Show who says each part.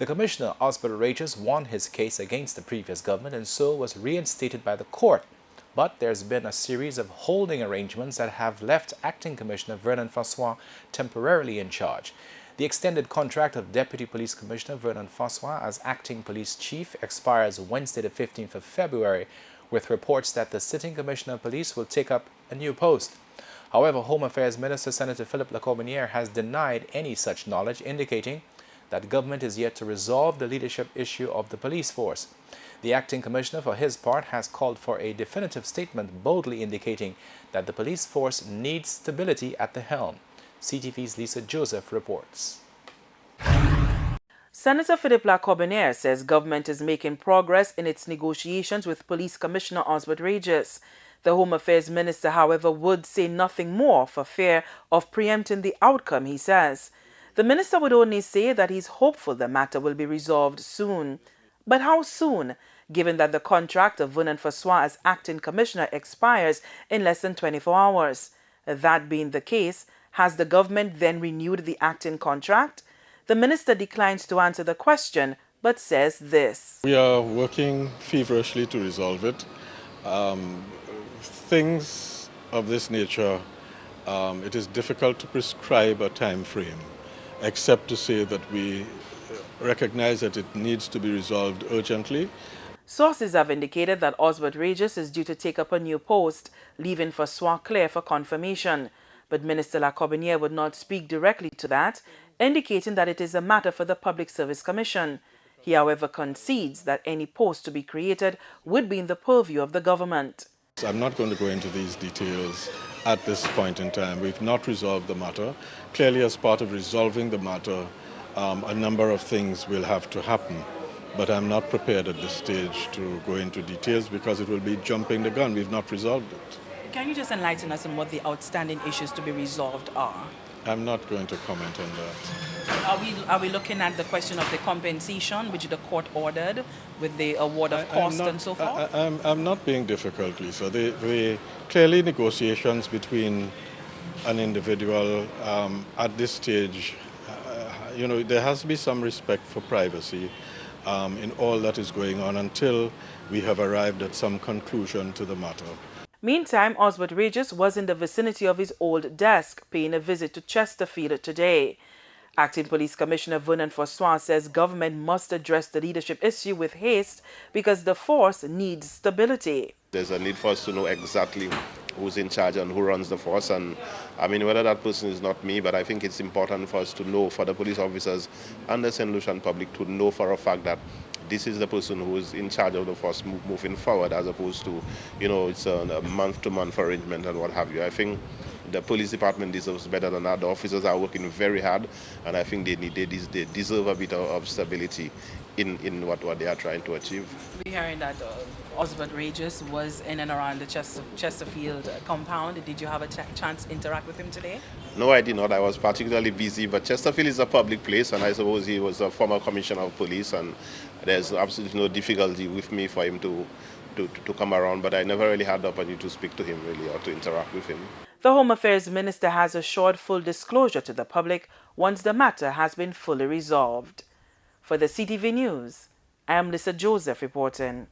Speaker 1: The Commissioner, Osbert Regis, won his case against the previous government and so was reinstated by the court. But there's been a series of holding arrangements that have left Acting Commissioner Vernon Francois temporarily in charge. The extended contract of Deputy Police Commissioner Vernon Francois as Acting Police Chief expires Wednesday the 15th of February, with reports that the sitting Commissioner of Police will take up a new post. However, Home Affairs Minister Senator Philip Lacordonnière has denied any such knowledge, indicating that government is yet to resolve the leadership issue of the police force. The acting commissioner, for his part, has called for a definitive statement boldly indicating that the police force needs stability at the helm. CTV's Lisa Joseph reports.
Speaker 2: Senator Philip Lacordonnière says government is making progress in its negotiations with Police Commissioner Osbert Regis. The Home Affairs Minister, however, would say nothing more for fear of preempting the outcome, he says. The minister would only say that he's hopeful the matter will be resolved soon. But how soon, given that the contract of Vernon Francois as acting commissioner expires in less than 24 hours? That being the case, has the government then renewed the acting contract? The minister declines to answer the question, but says this.
Speaker 3: We are working feverishly to resolve it. Things of this nature, it is difficult to prescribe a time frame, except to say that we recognize that it needs to be resolved urgently.
Speaker 2: Sources have indicated that Osbert Regis is due to take up a new post, leaving Francois clear for confirmation. But Minister Lacordonnière would not speak directly to that, indicating that it is a matter for the Public Service Commission. He, however, concedes that any post to be created would be in the purview of the government.
Speaker 3: I'm not going to go into these details at this point in time. We've not resolved the matter. Clearly, as part of resolving the matter, a number of things will have to happen. But I'm not prepared at this stage to go into details because it will be jumping the gun. We've not resolved it.
Speaker 2: Can you just enlighten us on what the outstanding issues to be resolved are?
Speaker 3: I'm not going to comment on that.
Speaker 2: Are we looking at the question of the compensation, which the court ordered, with the award of cost and so forth?
Speaker 3: I'm not being difficult, Lisa. Clearly, negotiations between an individual at this stage, there has to be some respect for privacy in all that is going on until we have arrived at some conclusion to the matter.
Speaker 2: Meantime, Osbert Regis was in the vicinity of his old desk, paying a visit to Chesterfield today. Acting Police Commissioner Vernon Francois says government must address the leadership issue with haste because the force needs stability.
Speaker 4: There's a need for us to know exactly who's in charge and who runs the force. And I mean, whether that person is not me, but I think it's important for us to know, for the police officers and the St. Lucian public to know for a fact that this is the person who is in charge of the force moving forward, as opposed to, it's a month-to-month arrangement and what have you. I think the police department deserves better than that. The officers are working very hard, and I think they deserve a bit of stability in what they are trying to achieve.
Speaker 2: We're hearing that Osbert Regis was in and around the Chesterfield compound. Did you have a chance to interact with him today?
Speaker 4: No, I did not. I was particularly busy, but Chesterfield is a public place, and I suppose he was a former commissioner of police, and there's absolutely no difficulty with me for him to come around, but I never really had the opportunity to speak to him really or to interact with him.
Speaker 2: The Home Affairs Minister has assured full disclosure to the public once the matter has been fully resolved. For the CTV News, I am Lisa Joseph reporting.